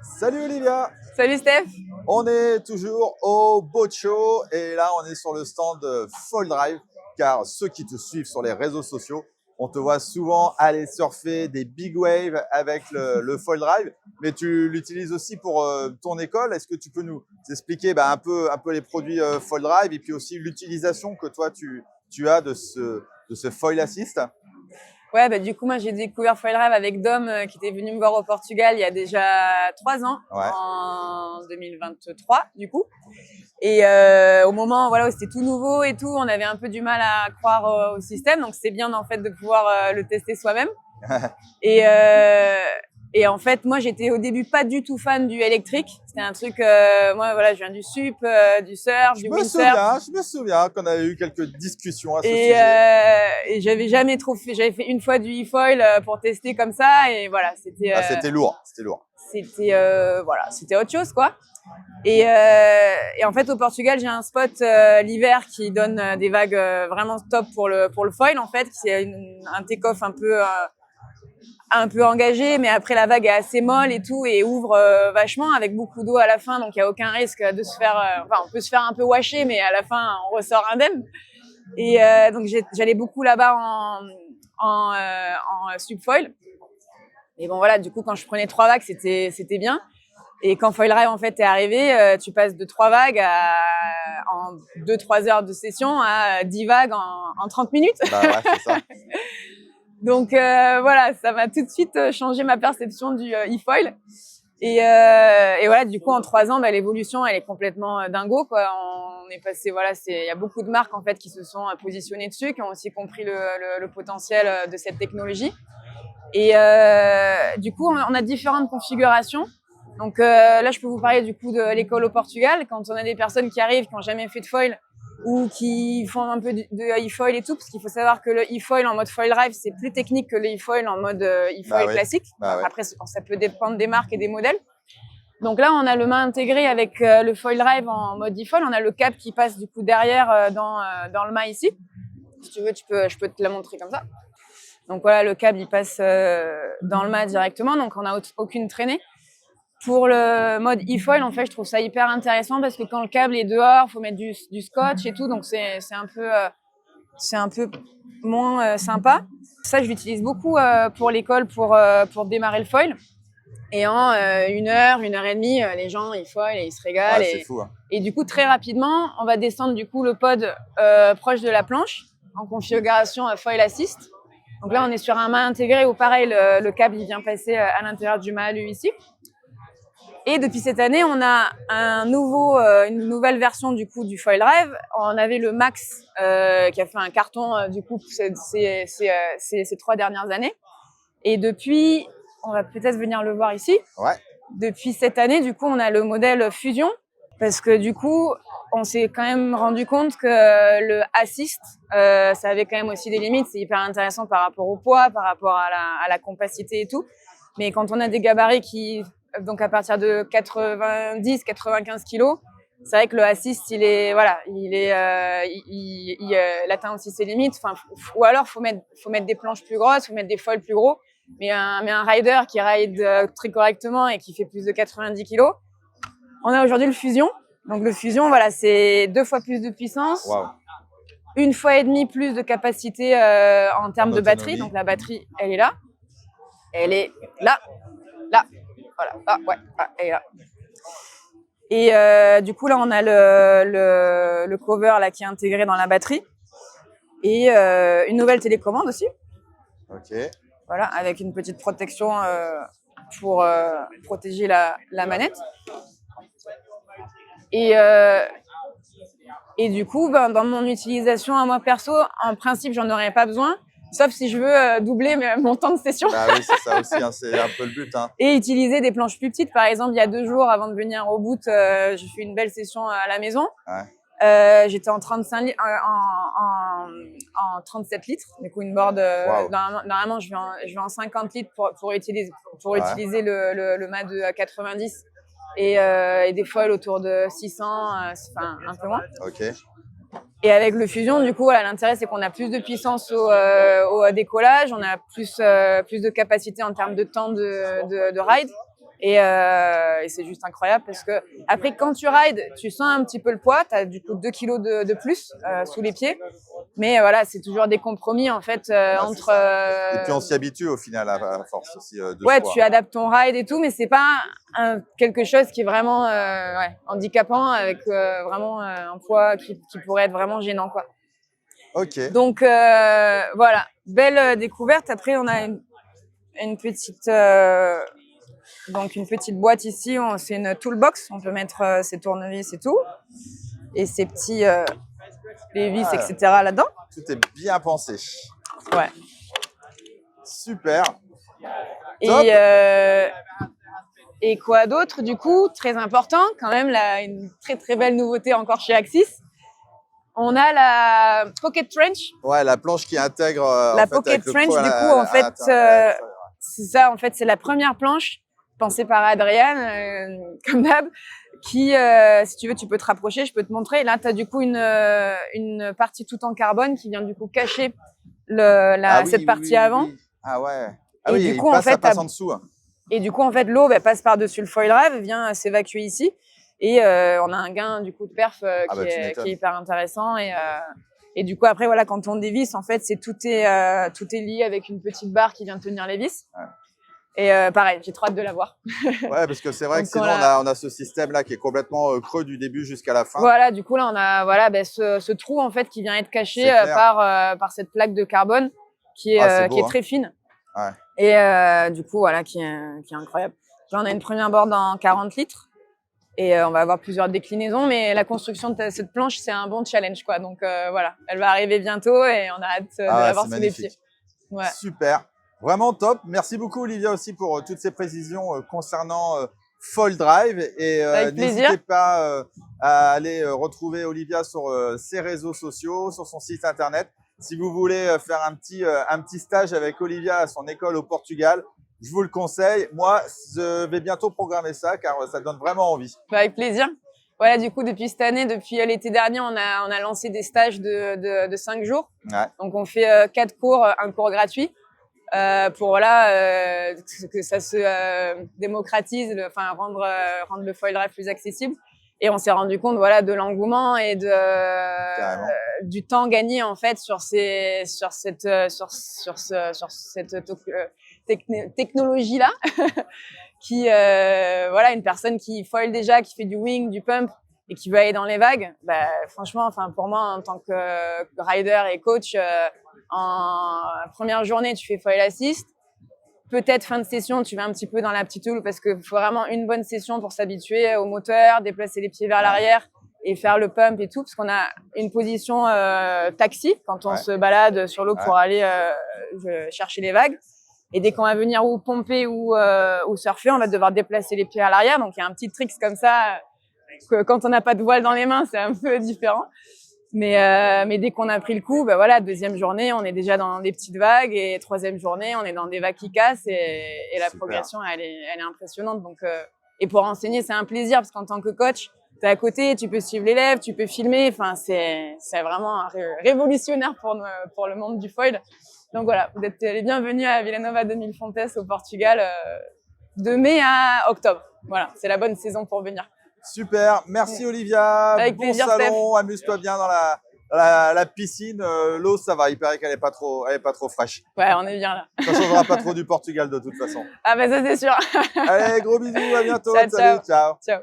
Salut Olivia, Salut Steph. on est toujours au Boat Show et là on est sur le stand Foil Drive car ceux qui te suivent sur les réseaux sociaux, on te voit souvent aller surfer des big waves avec le Foil Drive, mais tu l'utilises aussi pour ton école. Est-ce que tu peux nous expliquer un peu les produits Foil Drive et puis aussi l'utilisation que toi tu as de ce Foil Assist? Ouais, du coup, moi, j'ai découvert Foil Drive avec Dom, qui était venu me voir au Portugal il y a déjà 3 ans, Ouais. en 2023, du coup. Et au moment où c'était tout nouveau et tout, on avait un peu du mal à croire au système. Donc, c'est bien, en fait, de pouvoir le tester soi-même. Et en fait, moi, j'étais au début pas du tout fan du électrique. C'était un truc, moi, je viens du sup, du surf, du windsurf. Je me souviens qu'on avait eu quelques discussions à ce Et sujet. j'avais jamais trop fait. J'avais fait une fois du e-foil pour tester comme ça, et voilà, c'était. C'était lourd, c'était lourd. C'était autre chose, quoi. Et en fait, au Portugal, j'ai un spot l'hiver qui donne des vagues vraiment top pour le foil, en fait. C'est un take-off un peu engagé, mais après la vague est assez molle et tout, et ouvre vachement avec beaucoup d'eau à la fin, donc il y a aucun risque de se faire. On peut se faire un peu washer, mais à la fin, on ressort indemne. Et donc j'allais beaucoup là-bas en subfoil. Et bon voilà, du coup quand je prenais 3 vagues, c'était bien. Et quand Foil Drive en fait est arrivé, tu passes de 3 vagues en 2-3 heures de session à 10 vagues en 30 minutes. Bah ouais, c'est ça. Donc voilà, ça m'a tout de suite changé ma perception du e-foil. Et voilà, du coup en 3 ans, l'évolution elle est complètement dingo, quoi. On est passé, il y a beaucoup de marques en fait qui se sont positionnées dessus, qui ont aussi compris le potentiel de cette technologie. Et du coup, on a différentes configurations. Donc là, je peux vous parler du coup de l'école au Portugal. Quand on a des personnes qui arrivent, qui n'ont jamais fait de foil ou qui font un peu de e-foil et tout, parce qu'il faut savoir que le e-foil en mode Foil Drive, c'est plus technique que le e-foil en mode e-foil classique. Après, ça peut dépendre des marques et des modèles. Donc là, on a le mât intégré avec le Foil Drive en mode e-foil. On a le cap qui passe du coup derrière dans le mât ici. Si tu veux, je peux te la montrer comme ça. Donc voilà, le câble, il passe dans le mât directement, donc on n'a aucune traînée. Pour le mode e-foil, en fait, je trouve ça hyper intéressant parce que quand le câble est dehors, faut mettre du scotch et tout, donc c'est un peu moins sympa. Ça, je l'utilise beaucoup pour l'école pour démarrer le foil. Et en 1 heure, 1h30, les gens ils foil et ils se régalent. Ouais, c'est fou, hein. Et du coup, très rapidement, on va descendre du coup le pod proche de la planche en configuration foil assist. Donc là, on est sur un mât intégré où pareil, le câble il vient passer à l'intérieur du mât ici. Et depuis cette année, on a une nouvelle version du coup du Foil Drive. On avait le Max qui a fait un carton du coup ces 3 dernières années. Et depuis, on va peut-être venir le voir ici. Ouais. Depuis cette année, du coup, on a le modèle Fusion parce que du coup, on s'est quand même rendu compte que le assist, ça avait quand même aussi des limites. C'est hyper intéressant par rapport au poids, par rapport à la compacité et tout. Mais quand on a des gabarits donc à partir de 90-95 kilos, c'est vrai que le assist, il atteint aussi ses limites. Ou alors, faut mettre des planches plus grosses, faut mettre des foils plus gros. Mais un rider qui ride très correctement et qui fait plus de 90 kilos, on a aujourd'hui le Fusion. Donc le Fusion, c'est 2 fois plus de puissance, Wow. 1 fois et demie plus de capacité en termes de batterie. Donc la batterie, elle est là. Elle est là. Voilà. Elle est là. Et du coup, là, on a le cover là, qui est intégré dans la batterie. Et une nouvelle télécommande aussi. Ok. Voilà, avec une petite protection pour protéger la manette. Et du coup, dans mon utilisation à moi perso, en principe, j'en aurais pas besoin, sauf si je veux doubler mon temps de session. Bah oui, c'est ça aussi, hein, c'est un peu le but. Hein. Et utiliser des planches plus petites. Par exemple, il y a 2 jours avant de venir au boot, j'ai fait une belle session à la maison. Ouais. J'étais en 35 en 37 litres, du coup une board. Wow. Normalement, je vais en 50 litres pour utiliser le mât de 90 et des foils autour de 600, un peu moins. Ok. Et avec le Fusion, du coup, l'intérêt c'est qu'on a plus de puissance au décollage, on a plus de capacité en termes de temps de ride. Et c'est juste incroyable parce que après, quand tu rides, tu sens un petit peu le poids. Tu as du coup 2 kilos de plus sous les pieds. Mais voilà, c'est toujours des compromis en fait entre. Et puis on s'y habitue au final à force aussi de Ouais, choix. tu adaptes ton ride et tout, mais c'est pas quelque chose qui est vraiment handicapant avec vraiment un poids qui pourrait être vraiment gênant, quoi. Ok. Donc voilà, belle découverte. Après, on a une petite boîte ici. C'est une toolbox. On peut mettre ses tournevis et tout, et ses petits les vis, etc. là-dedans. Tout est bien pensé. Ouais. Super. Top. Et quoi d'autre, du coup, très important quand même, une très très belle nouveauté encore chez Axis. On a la Pocket Trench. Ouais, la planche qui intègre. La Pocket Trench, du coup, en fait, c'est ça. En fait, c'est la première planche pensée par Adrian, comme d'hab, qui, si tu veux, tu peux te rapprocher, je peux te montrer. Là, tu as du coup une partie tout en carbone qui vient du coup cacher cette partie avant. Ah ouais. Ah et oui, du coup, en fait, ça passe en dessous. Et du coup, en fait, l'eau passe par-dessus le foil drive, vient s'évacuer ici. Et on a un gain du coup de perf qui est hyper intéressant. Et du coup, après, voilà, quand on dévisse, en fait, tout est lié avec une petite barre qui vient tenir les vis. Ouais. Et pareil, j'ai trop hâte de la voir. Ouais, parce que c'est vrai que sinon, on a ce système-là qui est complètement creux du début jusqu'à la fin. Voilà, du coup, là, on a ce trou, en fait, qui vient être caché par cette plaque de carbone qui est très fine. Ouais. Et du coup, voilà, qui est incroyable. Là, on a une première board en 40 litres. Et on va avoir plusieurs déclinaisons, mais la construction de cette planche, c'est un bon challenge, quoi. Donc voilà, elle va arriver bientôt et on a hâte de la voir sous les pieds. Ouais. Super, vraiment top. Merci beaucoup Olivia aussi pour toutes ces précisions concernant Foil Drive. Et n'hésitez pas à aller retrouver Olivia sur ses réseaux sociaux, sur son site internet. Si vous voulez faire un petit stage avec Olivia à son école au Portugal, je vous le conseille. Moi, je vais bientôt programmer ça car ça donne vraiment envie. Avec plaisir. Voilà, du coup, depuis cette année, depuis l'été dernier, on a lancé des stages de 5 jours. Ouais. Donc, on fait 4 cours, un cours gratuit pour que ça se démocratise, rendre le foil drive plus accessible. Et on s'est rendu compte, de l'engouement et du temps gagné en fait sur cette technologie là, qui une personne qui foil déjà, qui fait du wing, du pump et qui veut aller dans les vagues. Franchement, pour moi en tant que rider et coach, en première journée tu fais foil assist. Peut-être fin de session, tu vas un petit peu dans la petite houle parce qu'il faut vraiment une bonne session pour s'habituer au moteur, déplacer les pieds vers l'arrière et faire le pump et tout, parce qu'on a une position taxi quand on se balade sur l'eau pour aller chercher les vagues. Et dès qu'on va venir ou pomper ou surfer, on va devoir déplacer les pieds à l'arrière. Donc il y a un petit trick comme ça que quand on n'a pas de voile dans les mains, c'est un peu différent. Mais dès qu'on a pris le coup, deuxième journée, on est déjà dans des petites vagues et troisième journée, on est dans des vagues qui cassent et la progression, elle est impressionnante. Donc, et pour enseigner, c'est un plaisir parce qu'en tant que coach, t'es à côté, tu peux suivre l'élève, tu peux filmer. Enfin, c'est vraiment révolutionnaire pour le monde du foil. Donc voilà, vous êtes les bienvenus à Vila Nova de Mil Fontes au Portugal de mai à octobre. Voilà, c'est la bonne saison pour venir. Super, merci Olivia. Avec plaisir, salon, amuse-toi bien dans la piscine. L'eau, ça va, il paraît qu'elle est pas trop fraîche. Ouais, on est bien là. Ça changera pas trop du Portugal de toute façon. Ah ça c'est sûr. Allez, gros bisous, à bientôt. Ciao, salut, ciao. Ciao.